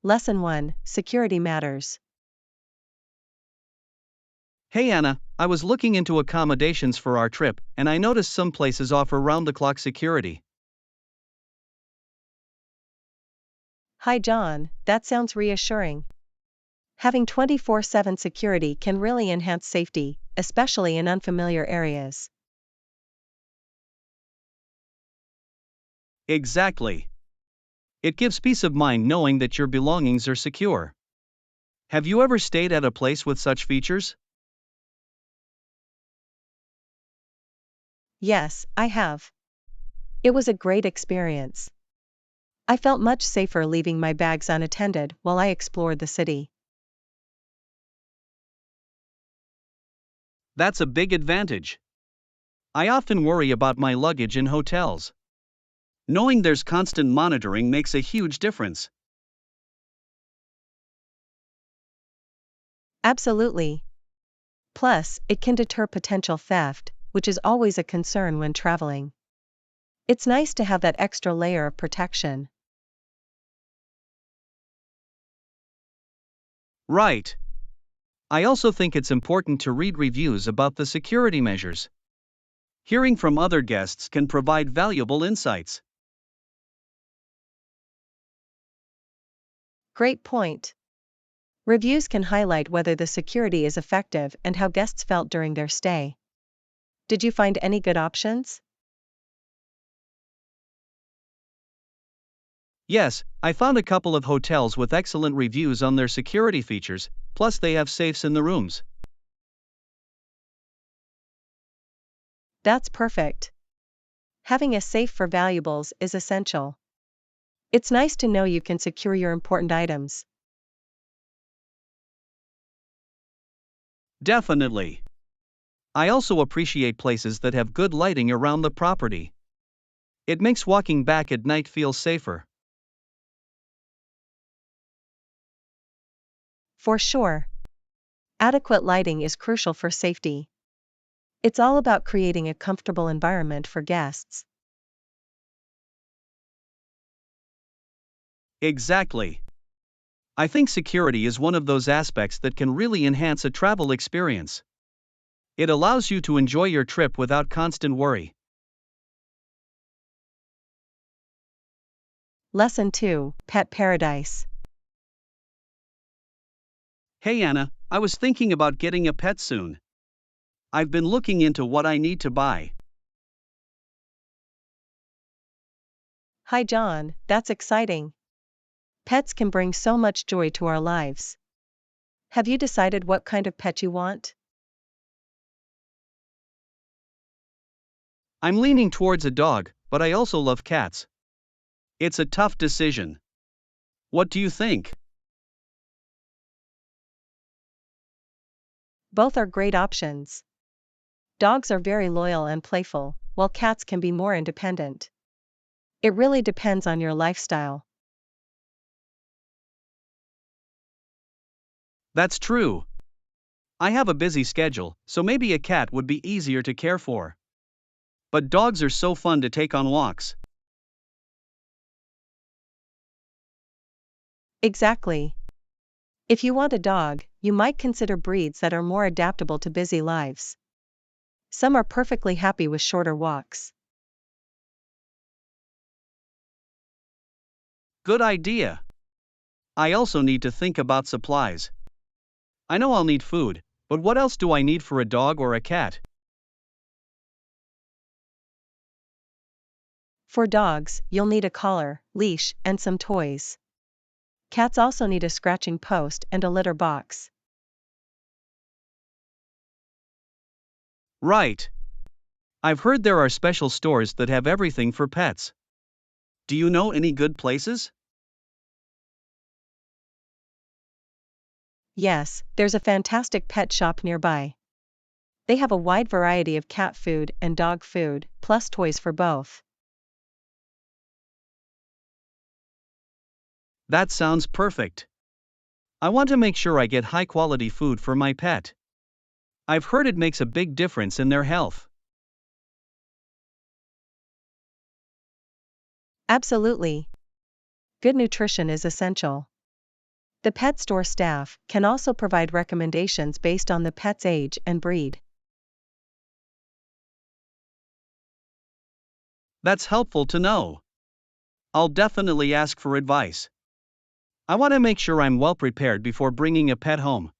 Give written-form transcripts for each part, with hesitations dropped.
Lesson 1: Security Matters. Hey Anna, I was looking into accommodations for our trip, and I noticed some places offer round-the-clock security. Hi John, that sounds reassuring. Having 24/7 security can really enhance safety, especially in unfamiliar areas. Exactly. It gives peace of mind knowing that your belongings are secure. Have you ever stayed at a place with such features? Yes, I have. It was a great experience. I felt much safer leaving my bags unattended while I explored the city. That's a big advantage. I often worry about my luggage in hotels. Knowing there's constant monitoring makes a huge difference. Absolutely. Plus, it can deter potential theft, which is always a concern when traveling. It's nice to have that extra layer of protection. Right. I also think it's important to read reviews about the security measures. Hearing from other guests can provide valuable insights. Great point. Reviews can highlight whether the security is effective and how guests felt during their stay. Did you find any good options? Yes, I found a couple of hotels with excellent reviews on their security features, plus they have safes in the rooms. That's perfect. Having a safe for valuables is essential. It's nice to know you can secure your important items. Definitely. I also appreciate places that have good lighting around the property. It makes walking back at night feel safer. For sure. Adequate lighting is crucial for safety. It's all about creating a comfortable environment for guests. Exactly. I think security is one of those aspects that can really enhance a travel experience. It allows you to enjoy your trip without constant worry. Lesson 2: Pet Paradise. Hey Anna, I was thinking about getting a pet soon. I've been looking into what I need to buy. Hi John, that's exciting. Pets can bring so much joy to our lives. Have you decided what kind of pet you want? I'm leaning towards a dog, but I also love cats. It's a tough decision. What do you think? Both are great options. Dogs are very loyal and playful, while cats can be more independent. It really depends on your lifestyle. That's true. I have a busy schedule, so maybe a cat would be easier to care for. But dogs are so fun to take on walks. Exactly. If you want a dog, you might consider breeds that are more adaptable to busy lives. Some are perfectly happy with shorter walks. Good idea. I also need to think about supplies. I know I'll need food, but what else do I need for a dog or a cat? For dogs, you'll need a collar, leash, and some toys. Cats also need a scratching post and a litter box. Right. I've heard there are special stores that have everything for pets. Do you know any good places? Yes, there's a fantastic pet shop nearby. They have a wide variety of cat food and dog food, plus toys for both. That sounds perfect. I want to make sure I get high quality food for my pet. I've heard it makes a big difference in their health. Absolutely. Good nutrition is essential. The pet store staff can also provide recommendations based on the pet's age and breed. That's helpful to know. I'll definitely ask for advice. I want to make sure I'm well prepared before bringing a pet home.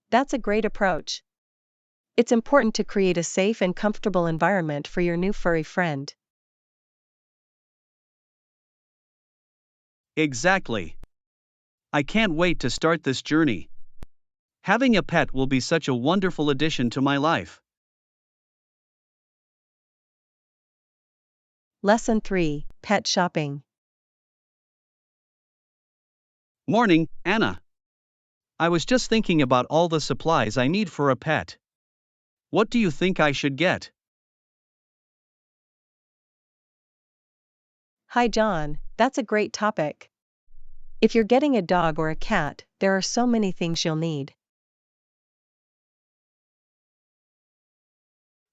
That's a great approach. It's important to create a safe and comfortable environment for your new furry friend. Exactly. I can't wait to start this journey. Having a pet will be such a wonderful addition to my life. Lesson 3: Pet Shopping. Morning, Anna. I was just thinking about all the supplies I need for a pet. What do you think I should get? Hi John, that's a great topic. If you're getting a dog or a cat, there are so many things you'll need.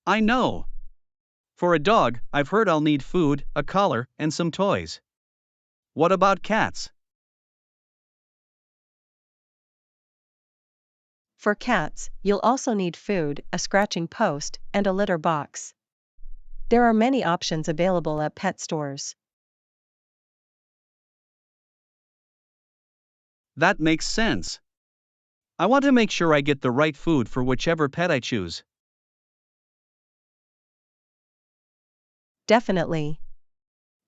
I know. For a dog, I've heard I'll need food, a collar, and some toys. What about cats? For cats, you'll also need food, a scratching post, and a litter box. There are many options available at pet stores. That makes sense. I want to make sure I get the right food for whichever pet I choose. Definitely.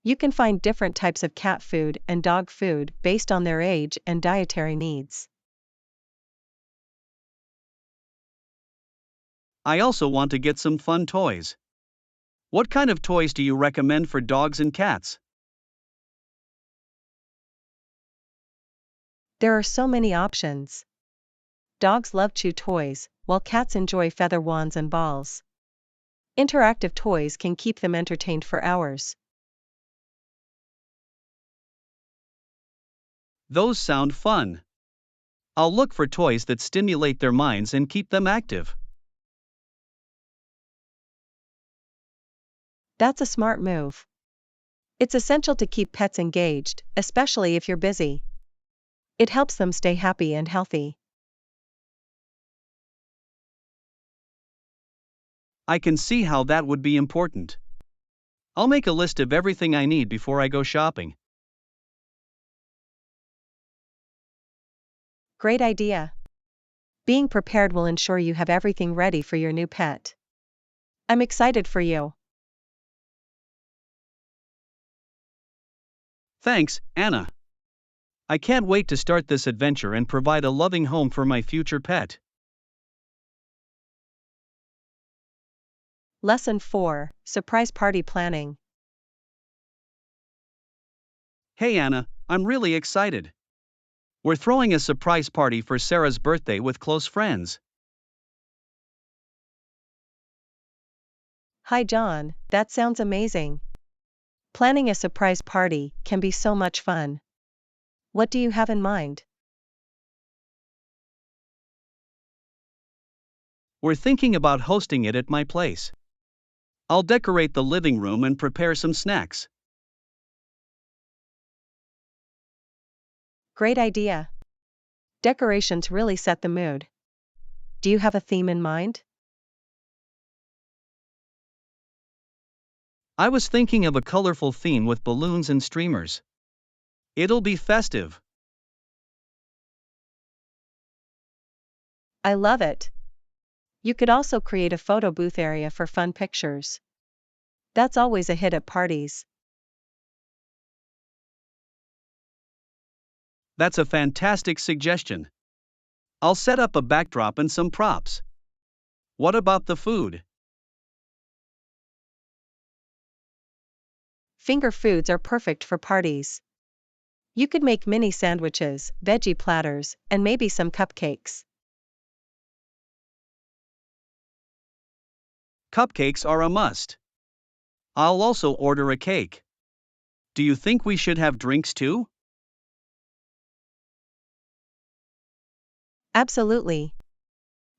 You can find different types of cat food and dog food based on their age and dietary needs. I also want to get some fun toys. What kind of toys do you recommend for dogs and cats? There are so many options. Dogs love chew toys, while cats enjoy feather wands and balls. Interactive toys can keep them entertained for hours. Those sound fun. I'll look for toys that stimulate their minds and keep them active. That's a smart move. It's essential to keep pets engaged, especially if you're busy. It helps them stay happy and healthy. I can see how that would be important. I'll make a list of everything I need before I go shopping. Great idea. Being prepared will ensure you have everything ready for your new pet. I'm excited for you. Thanks, Anna. I can't wait to start this adventure and provide a loving home for my future pet. Lesson 4: Surprise Party Planning. Hey Anna, I'm really excited. We're throwing a surprise party for Sarah's birthday with close friends. Hi John, that sounds amazing. Planning a surprise party can be so much fun. What do you have in mind? We're thinking about hosting it at my place. I'll decorate the living room and prepare some snacks. Great idea. Decorations really set the mood. Do you have a theme in mind? I was thinking of a colorful theme with balloons and streamers. It'll be festive. I love it. You could also create a photo booth area for fun pictures. That's always a hit at parties. That's a fantastic suggestion. I'll set up a backdrop and some props. What about the food? Finger foods are perfect for parties. You could make mini sandwiches, veggie platters, and maybe some cupcakes. Cupcakes are a must. I'll also order a cake. Do you think we should have drinks too? Absolutely.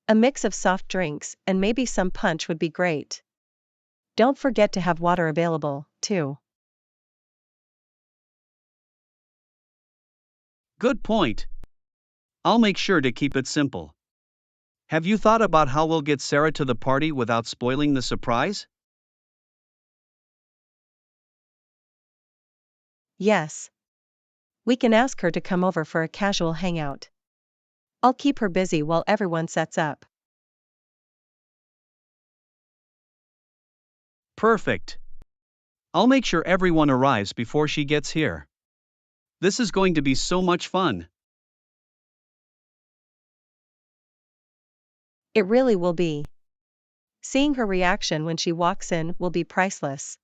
A mix of soft drinks and maybe some punch would be great. Don't forget to have water available, too. Good point. I'll make sure to keep it simple. Have you thought about how we'll get Sarah to the party without spoiling the surprise? Yes. We can ask her to come over for a casual hangout. I'll keep her busy while everyone sets up. Perfect. I'll make sure everyone arrives before she gets here. This is going to be so much fun. It really will be. Seeing her reaction when she walks in will be priceless.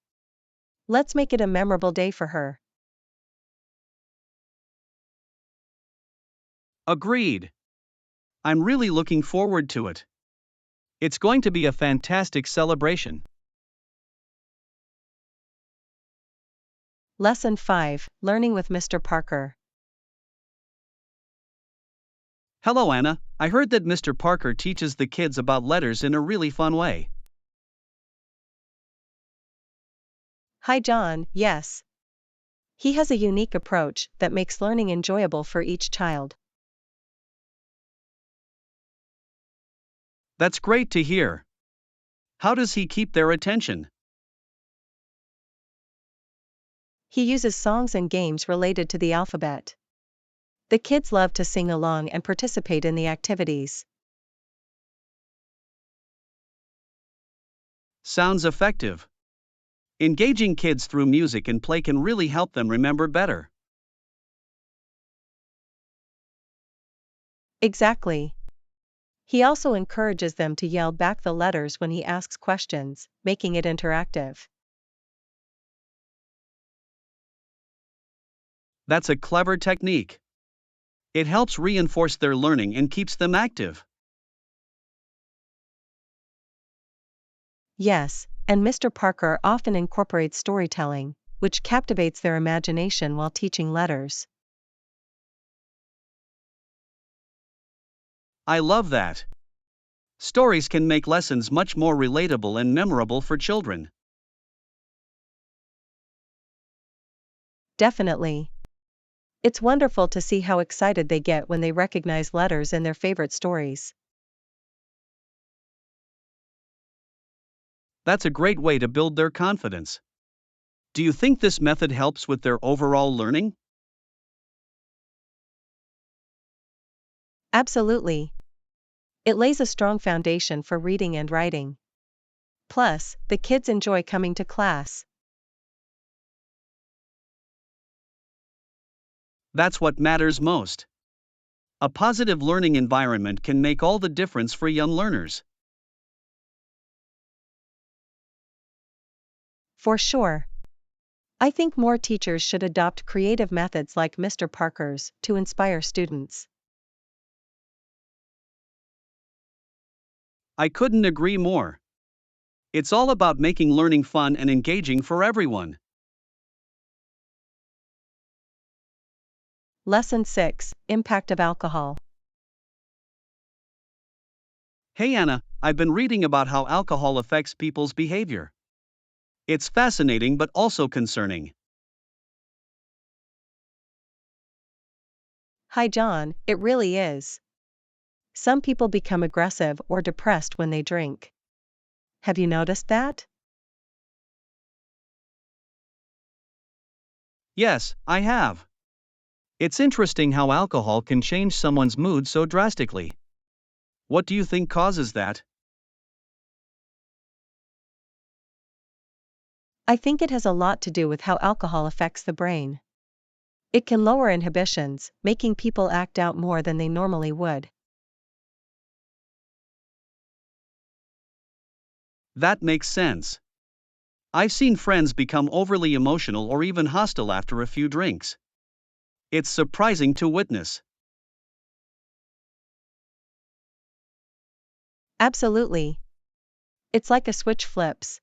Let's make it a memorable day for her. Agreed. I'm really looking forward to it. It's going to be a fantastic celebration. Lesson 5, Learning with Mr. Parker. Hello, Anna. I heard that Mr. Parker teaches the kids about letters in a really fun way. Hi John, yes. He has a unique approach that makes learning enjoyable for each child. That's great to hear. How does he keep their attention? He uses songs and games related to the alphabet. The kids love to sing along and participate in the activities. Sounds effective. Engaging kids through music and play can really help them remember better. Exactly. He also encourages them to yell back the letters when he asks questions, making it interactive. That's a clever technique. It helps reinforce their learning and keeps them active. Yes, and Mr. Parker often incorporates storytelling, which captivates their imagination while teaching letters. I love that. Stories can make lessons much more relatable and memorable for children. Definitely. It's wonderful to see how excited they get when they recognize letters in their favorite stories. That's a great way to build their confidence. Do you think this method helps with their overall learning? Absolutely. It lays a strong foundation for reading and writing. Plus, the kids enjoy coming to class. That's what matters most. A positive learning environment can make all the difference for young learners. For sure. I think more teachers should adopt creative methods like Mr. Parker's to inspire students. I couldn't agree more. It's all about making learning fun and engaging for everyone. Lesson 6, Impact of Alcohol. Hey Anna, I've been reading about how alcohol affects people's behavior. It's fascinating but also concerning. Hi John, it really is. Some people become aggressive or depressed when they drink. Have you noticed that? Yes, I have. It's interesting how alcohol can change someone's mood so drastically. What do you think causes that? I think it has a lot to do with how alcohol affects the brain. It can lower inhibitions, making people act out more than they normally would. That makes sense. I've seen friends become overly emotional or even hostile after a few drinks. It's surprising to witness. Absolutely. It's like a switch flips.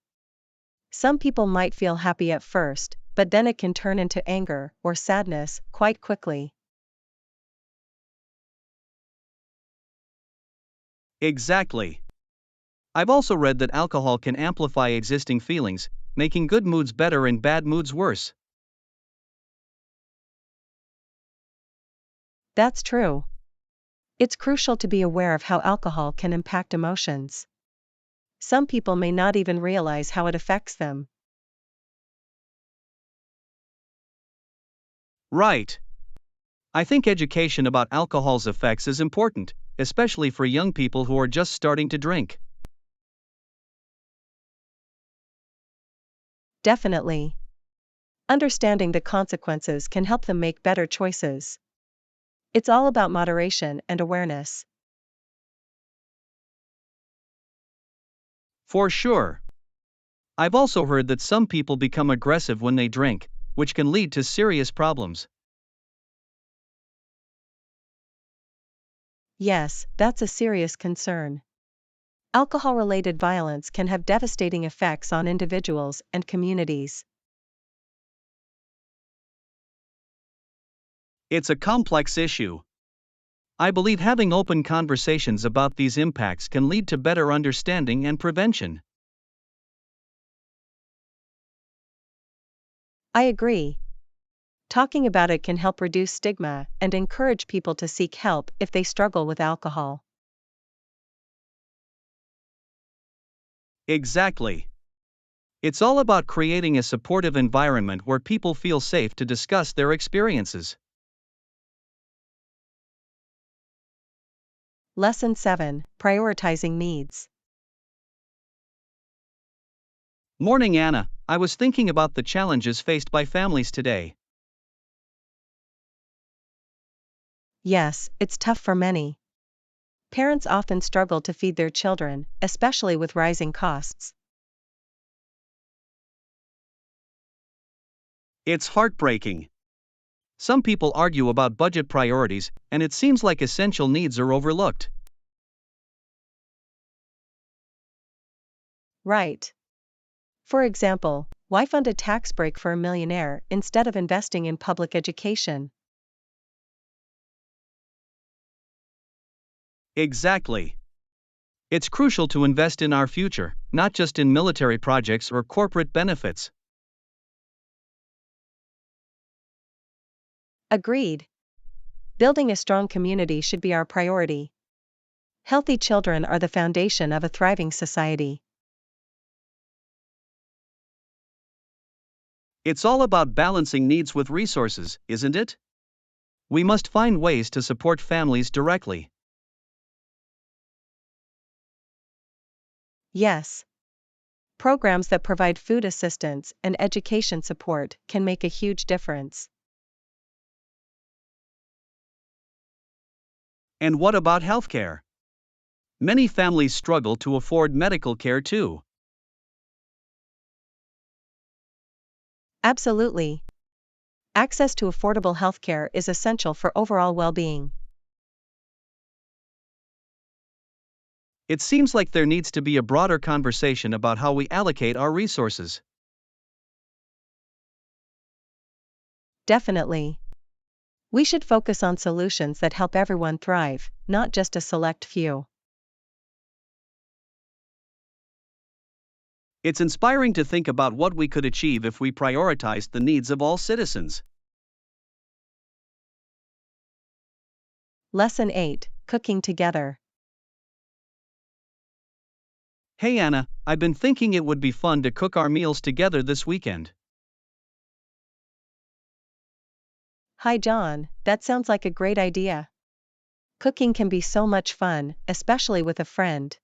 Some people might feel happy at first, but then it can turn into anger or sadness quite quickly. Exactly. I've also read that alcohol can amplify existing feelings, making good moods better and bad moods worse. That's true. It's crucial to be aware of how alcohol can impact emotions. Some people may not even realize how it affects them. Right. I think education about alcohol's effects is important, especially for young people who are just starting to drink. Definitely. Understanding the consequences can help them make better choices. It's all about moderation and awareness. For sure. I've also heard that some people become aggressive when they drink, which can lead to serious problems. Yes, that's a serious concern. Alcohol-related violence can have devastating effects on individuals and communities. It's a complex issue. I believe having open conversations about these impacts can lead to better understanding and prevention. I agree. Talking about it can help reduce stigma and encourage people to seek help if they struggle with alcohol. Exactly. It's all about creating a supportive environment where people feel safe to discuss their experiences. Lesson 7: Prioritizing Needs. Morning, Anna. I was thinking about the challenges faced by families today. Yes, it's tough for many. Parents often struggle to feed their children, especially with rising costs. It's heartbreaking. Some people argue about budget priorities, and it seems like essential needs are overlooked. Right. For example, why fund a tax break for a millionaire instead of investing in public education? Exactly. It's crucial to invest in our future, not just in military projects or corporate benefits. Agreed. Building a strong community should be our priority. Healthy children are the foundation of a thriving society. It's all about balancing needs with resources, isn't it? We must find ways to support families directly. Yes. Programs that provide food assistance and education support can make a huge difference. And what about healthcare? Many families struggle to afford medical care too. Absolutely. Access to affordable healthcare is essential for overall well-being. It seems like there needs to be a broader conversation about how we allocate our resources. Definitely. We should focus on solutions that help everyone thrive, not just a select few. It's inspiring to think about what we could achieve if we prioritized the needs of all citizens. Lesson 8: Cooking Together. Hey Anna, I've been thinking it would be fun to cook our meals together this weekend. Hi John, that sounds like a great idea. Cooking can be so much fun, especially with a friend.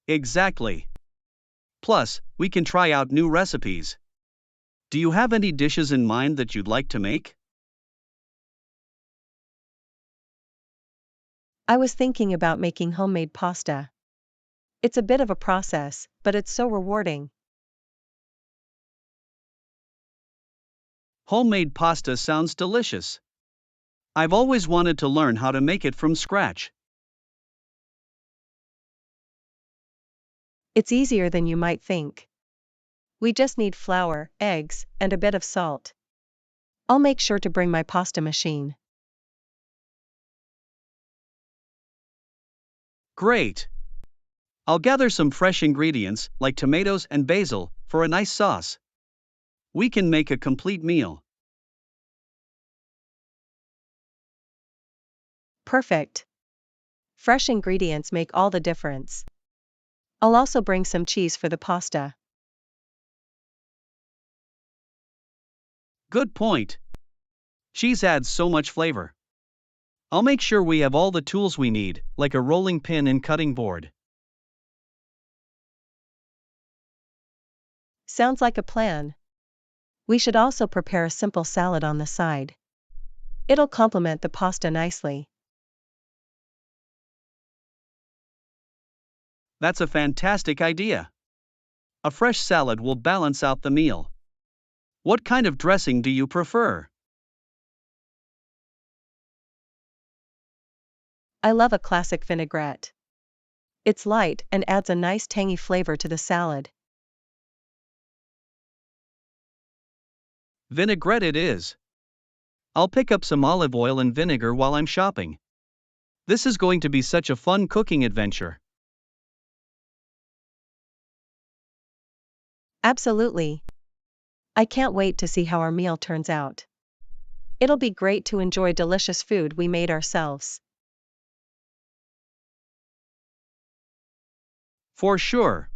Exactly. Plus, we can try out new recipes. Do you have any dishes in mind that you'd like to make? I was thinking about making homemade pasta. It's a bit of a process, but it's so rewarding. Homemade pasta sounds delicious. I've always wanted to learn how to make it from scratch. It's easier than you might think. We just need flour, eggs, and a bit of salt. I'll make sure to bring my pasta machine. Great! I'll gather some fresh ingredients, like tomatoes and basil, for a nice sauce. We can make a complete meal. Perfect. Fresh ingredients make all the difference. I'll also bring some cheese for the pasta. Good point. Cheese adds so much flavor. I'll make sure we have all the tools we need, like a rolling pin and cutting board. Sounds like a plan. We should also prepare a simple salad on the side. It'll complement the pasta nicely. That's a fantastic idea. A fresh salad will balance out the meal. What kind of dressing do you prefer? I love a classic vinaigrette. It's light and adds a nice tangy flavor to the salad. Vinaigrette it is. I'll pick up some olive oil and vinegar while I'm shopping. This is going to be such a fun cooking adventure. Absolutely. I can't wait to see how our meal turns out. It'll be great to enjoy delicious food we made ourselves. For sure.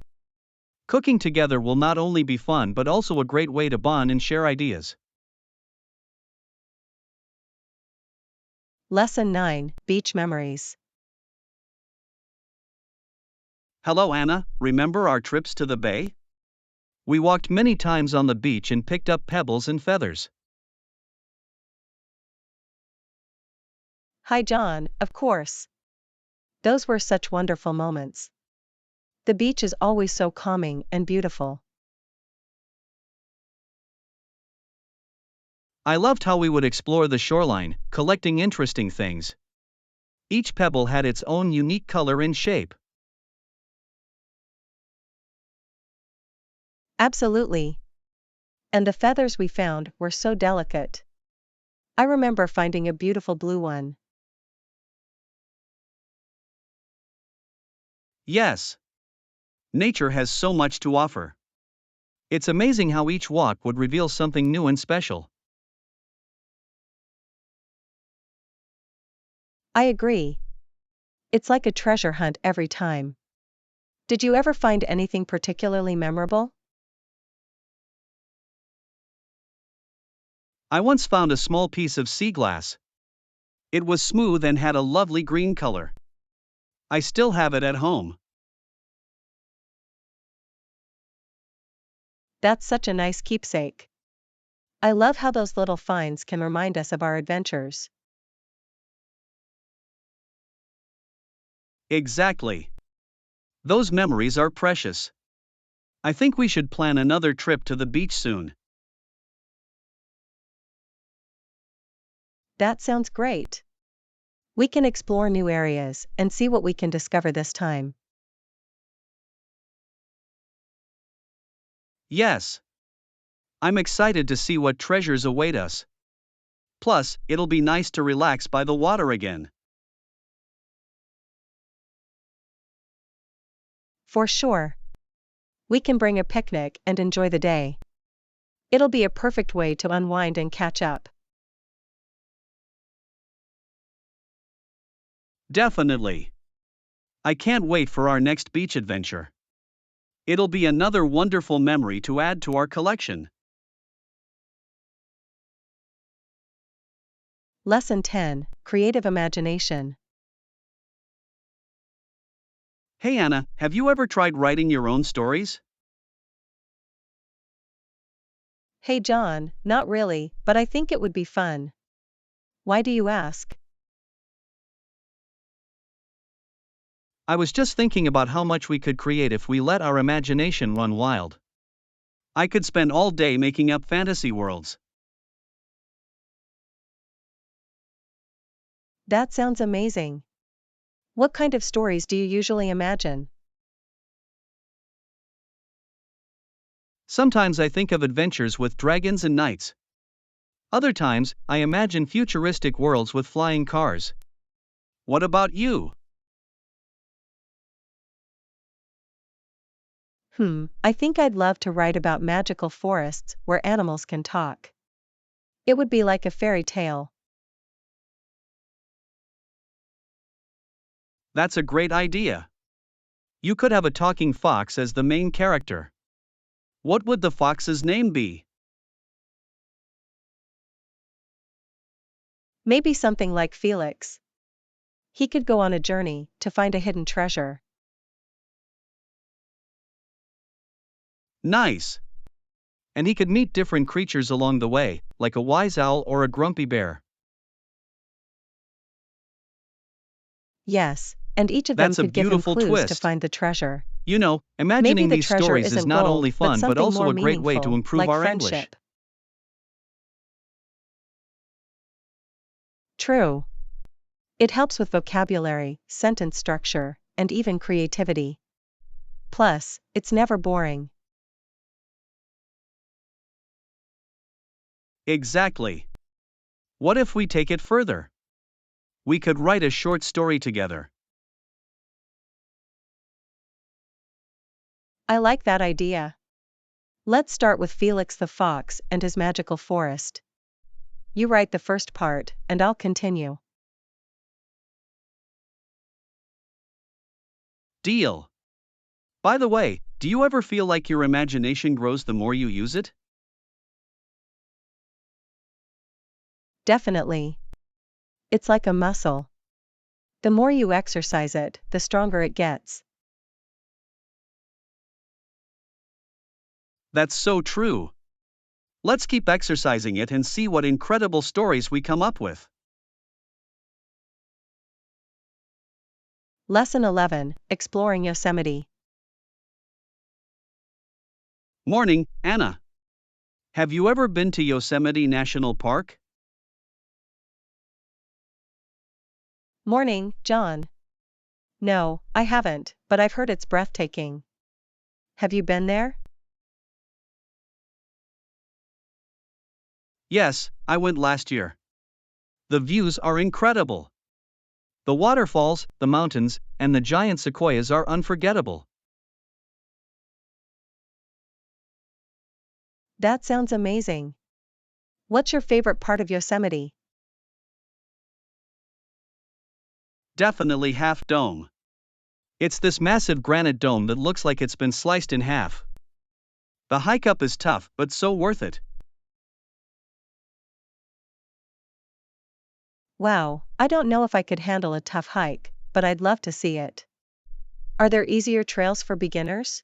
Cooking together will not only be fun but also a great way to bond and share ideas. Lesson 9, Beach Memories. Hello Anna, remember our trips to the bay? We walked many times on the beach and picked up pebbles and feathers. Hi John, of course. Those were such wonderful moments. The beach is always so calming and beautiful. I loved how we would explore the shoreline, collecting interesting things. Each pebble had its own unique color and shape. Absolutely. And the feathers we found were so delicate. I remember finding a beautiful blue one. Yes. Nature has so much to offer. It's amazing how each walk would reveal something new and special. I agree. It's like a treasure hunt every time. Did you ever find anything particularly memorable? I once found a small piece of sea glass. It was smooth and had a lovely green color. I still have it at home. That's such a nice keepsake. I love how those little finds can remind us of our adventures. Exactly. Those memories are precious. I think we should plan another trip to the beach soon. That sounds great. We can explore new areas and see what we can discover this time. Yes. I'm excited to see what treasures await us. Plus, it'll be nice to relax by the water again. For sure. We can bring a picnic and enjoy the day. It'll be a perfect way to unwind and catch up. Definitely. I can't wait for our next beach adventure. It'll be another wonderful memory to add to our collection. Lesson 10, Creative Imagination. Hey Anna, have you ever tried writing your own stories? Hey John, not really, but I think it would be fun. Why do you ask? I was just thinking about how much we could create if we let our imagination run wild. I could spend all day making up fantasy worlds. That sounds amazing. What kind of stories do you usually imagine? Sometimes I think of adventures with dragons and knights. Other times, I imagine futuristic worlds with flying cars. What about you? I think I'd love to write about magical forests where animals can talk. It would be like a fairy tale. That's a great idea. You could have a talking fox as the main character. What would the fox's name be? Maybe something like Felix. He could go on a journey to find a hidden treasure. Nice. And he could meet different creatures along the way, like a wise owl or a grumpy bear. Yes, and each of them That's a could give him beautiful clues to twist. find the treasure. You know, Maybe imagining the these treasure stories is isn't not gold, only but fun but something also more a great way to meaningful, improve like our English. friendship. True. It helps with vocabulary, sentence structure, and even creativity. Plus, it's never boring. Exactly. What if we take it further? We could write a short story together. I like that idea. Let's start with Felix the Fox and his magical forest. You write the first part, and I'll continue. Deal. By the way, do you ever feel like your imagination grows the more you use it? Definitely. It's like a muscle. The more you exercise it, the stronger it gets. That's so true. Let's keep exercising it and see what incredible stories we come up with. Lesson 11, Exploring Yosemite. Morning, Anna. Have you ever been to Yosemite National Park? Morning, John. No, I haven't, but I've heard it's breathtaking. Have you been there? Yes, I went last year. The views are incredible. The waterfalls, the mountains, and the giant sequoias are unforgettable. That sounds amazing. What's your favorite part of Yosemite? Definitely Half Dome. It's this massive granite dome that looks like it's been sliced in half. The hike up is tough, but so worth it. Wow, I don't know if I could handle a tough hike, but I'd love to see it. Are there easier trails for beginners?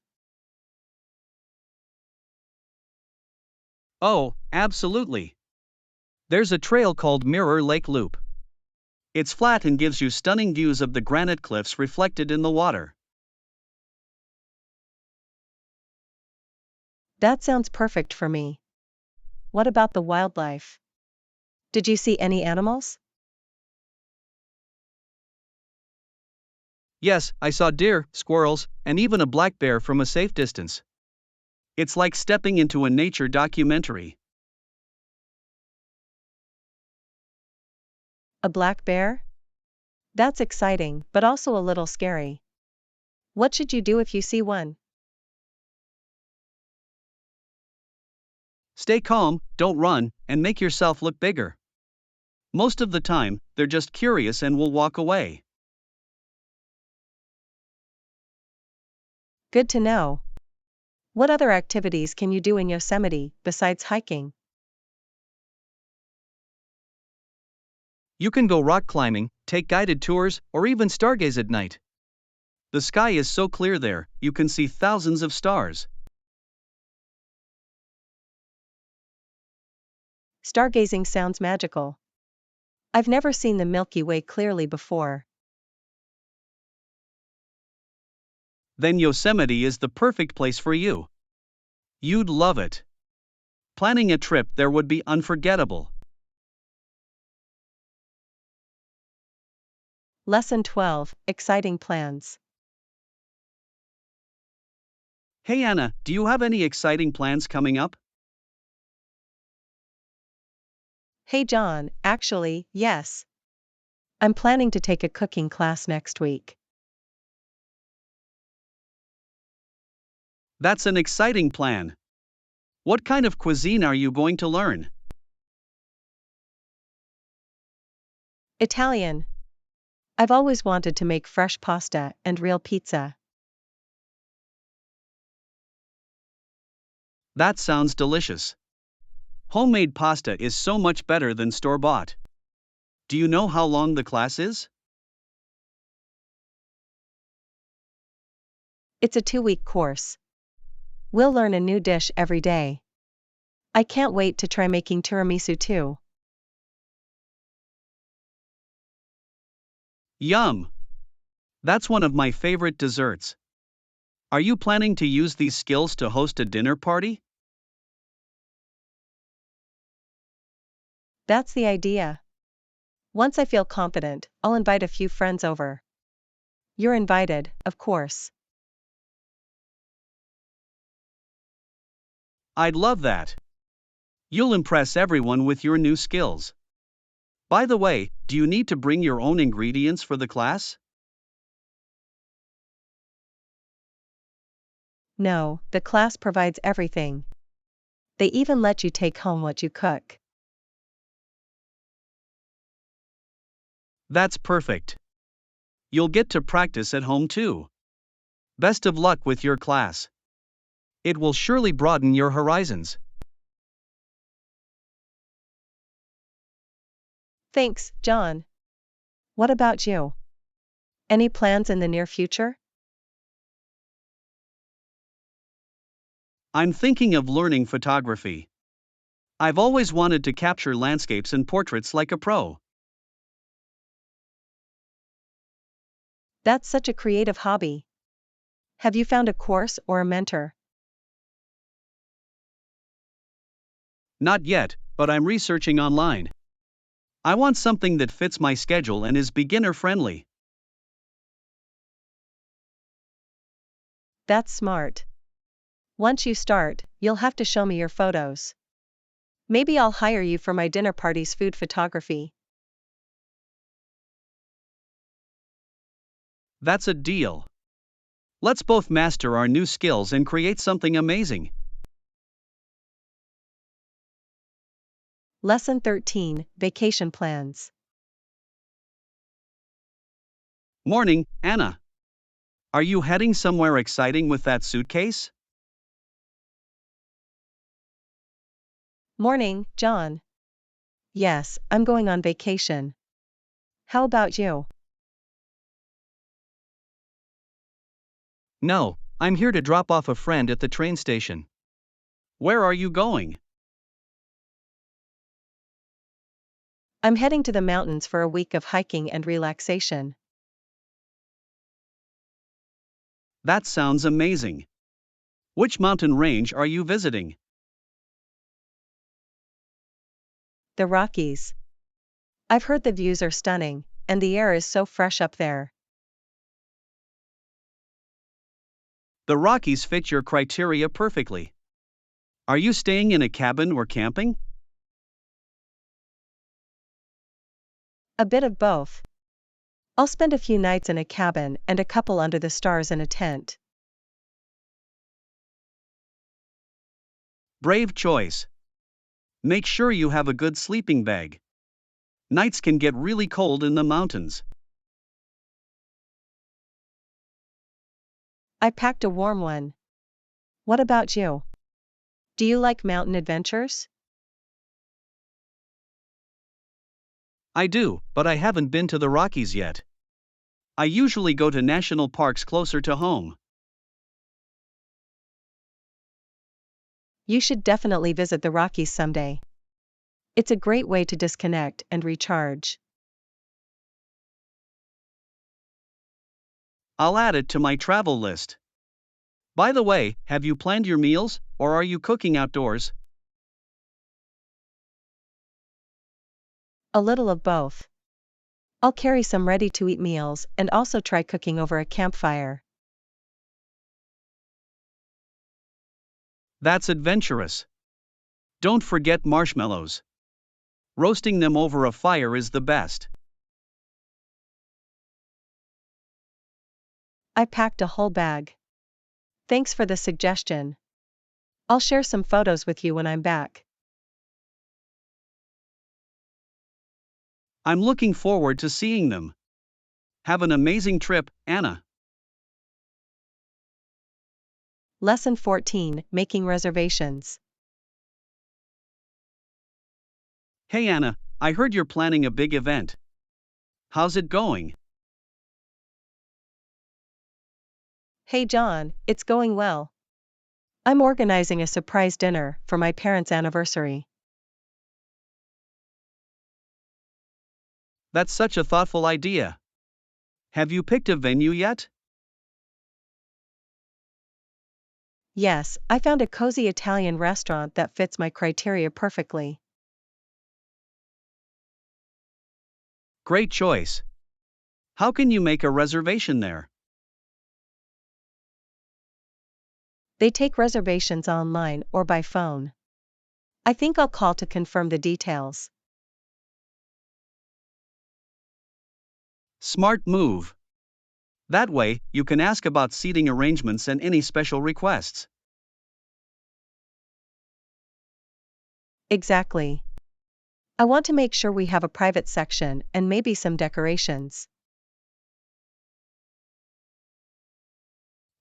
Oh, absolutely. There's a trail called Mirror Lake Loop. It's flat and gives you stunning views of the granite cliffs reflected in the water. That sounds perfect for me. What about the wildlife? Did you see any animals? Yes, I saw deer, squirrels, and even a black bear from a safe distance. It's like stepping into a nature documentary. A black bear? That's exciting, but also a little scary. What should you do if you see one? Stay calm, don't run, and make yourself look bigger. Most of the time, they're just curious and will walk away. Good to know. What other activities can you do in Yosemite besides hiking? You can go rock climbing, take guided tours, or even stargaze at night. The sky is so clear there, you can see thousands of stars. Stargazing sounds magical. I've never seen the Milky Way clearly before. Then Yosemite is the perfect place for you. You'd love it. Planning a trip there would be unforgettable. Lesson 12, Exciting Plans. Hey Anna, do you have any exciting plans coming up? Hey John, actually, yes. I'm planning to take a cooking class next week. That's an exciting plan. What kind of cuisine are you going to learn? Italian. I've always wanted to make fresh pasta and real pizza. That sounds delicious. Homemade pasta is so much better than store-bought. Do you know how long the class is? It's a 2-week course. We'll learn a new dish every day. I can't wait to try making tiramisu too. Yum! That's one of my favorite desserts. Are you planning to use these skills to host a dinner party? That's the idea. Once I feel confident, I'll invite a few friends over. You're invited, of course. I'd love that. You'll impress everyone with your new skills. By the way, do you need to bring your own ingredients for the class? No, the class provides everything. They even let you take home what you cook. That's perfect. You'll get to practice at home too. Best of luck with your class. It will surely broaden your horizons. Thanks, John. What about you? Any plans in the near future? I'm thinking of learning photography. I've always wanted to capture landscapes and portraits like a pro. That's such a creative hobby. Have you found a course or a mentor? Not yet, but I'm researching online. I want something that fits my schedule and is beginner friendly. That's smart. Once you start, you'll have to show me your photos. Maybe I'll hire you for my dinner party's food photography. That's a deal. Let's both master our new skills and create something amazing. Lesson 13, Vacation Plans. Morning, Anna. Are you heading somewhere exciting with that suitcase? Morning, John. Yes, I'm going on vacation. How about you? No, I'm here to drop off a friend at the train station. Where are you going? I'm heading to the mountains for a week of hiking and relaxation. That sounds amazing. Which mountain range are you visiting? The Rockies. I've heard the views are stunning, and the air is so fresh up there. The Rockies fit your criteria perfectly. Are you staying in a cabin or camping? A bit of both. I'll spend a few nights in a cabin and a couple under the stars in a tent. Brave choice. Make sure you have a good sleeping bag. Nights can get really cold in the mountains. I packed a warm one. What about you? Do you like mountain adventures? I do, but I haven't been to the Rockies yet. I usually go to national parks closer to home. You should definitely visit the Rockies someday. It's a great way to disconnect and recharge. I'll add it to my travel list. By the way, have you planned your meals, or are you cooking outdoors? A little of both. I'll carry some ready-to-eat meals and also try cooking over a campfire. That's adventurous. Don't forget marshmallows. Roasting them over a fire is the best. I packed a whole bag. Thanks for the suggestion. I'll share some photos with you when I'm back. I'm looking forward to seeing them. Have an amazing trip, Anna. Lesson 14, Making Reservations. Hey Anna, I heard you're planning a big event. How's it going? Hey John, it's going well. I'm organizing a surprise dinner for my parents' anniversary. That's such a thoughtful idea. Have you picked a venue yet? Yes, I found a cozy Italian restaurant that fits my criteria perfectly. Great choice. How can you make a reservation there? They take reservations online or by phone. I think I'll call to confirm the details. Smart move. That way, you can ask about seating arrangements and any special requests. Exactly. I want to make sure we have a private section and maybe some decorations.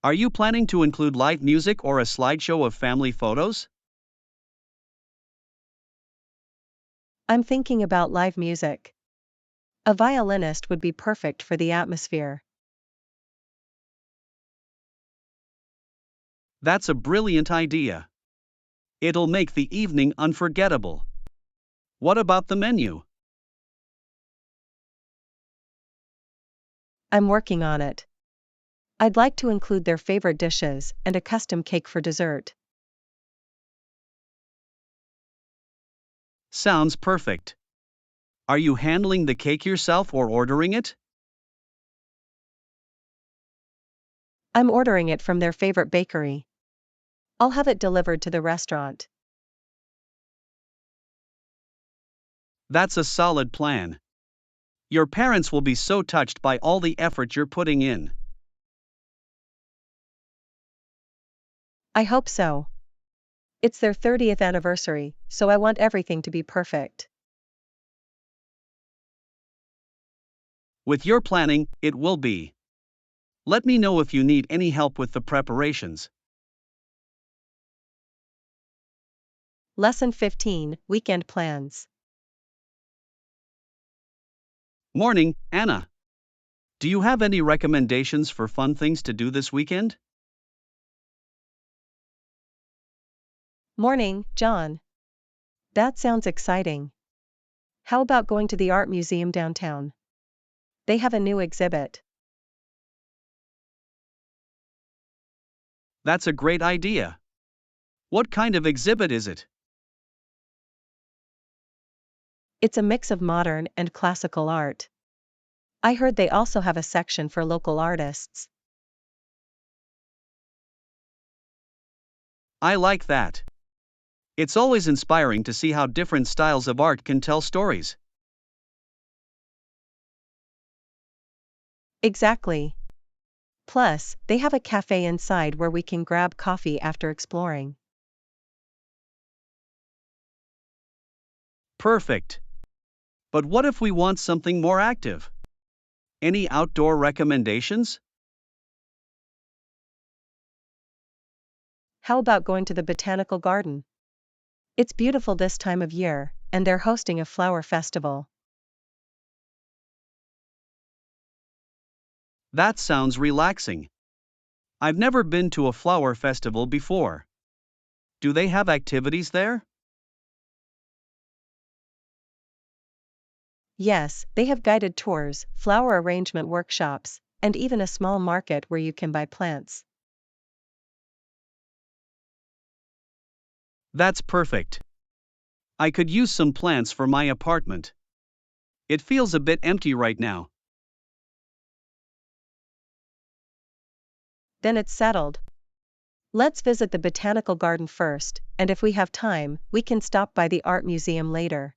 Are you planning to include live music or a slideshow of family photos? I'm thinking about live music. A violinist would be perfect for the atmosphere. That's a brilliant idea. It'll make the evening unforgettable. What about the menu? I'm working on it. I'd like to include their favorite dishes and a custom cake for dessert. Sounds perfect. Are you handling the cake yourself or ordering it? I'm ordering it from their favorite bakery. I'll have it delivered to the restaurant. That's a solid plan. Your parents will be so touched by all the effort you're putting in. I hope so. It's their 30th anniversary, so I want everything to be perfect. With your planning, it will be. Let me know if you need any help with the preparations. Lesson 15, Weekend Plans. Morning, Anna. Do you have any recommendations for fun things to do this weekend? Morning, John. That sounds exciting. How about going to the art museum downtown? They have a new exhibit. That's a great idea. What kind of exhibit is it? It's a mix of modern and classical art. I heard they also have a section for local artists. I like that. It's always inspiring to see how different styles of art can tell stories. Exactly. Plus, they have a cafe inside where we can grab coffee after exploring. Perfect. But what if we want something more active? Any outdoor recommendations? How about going to the botanical garden? It's beautiful this time of year, and they're hosting a flower festival. That sounds relaxing. I've never been to a flower festival before. Do they have activities there? Yes, they have guided tours, flower arrangement workshops, and even a small market where you can buy plants. That's perfect. I could use some plants for my apartment. It feels a bit empty right now. Then it's settled. Let's visit the botanical garden first, and if we have time, we can stop by the art museum later.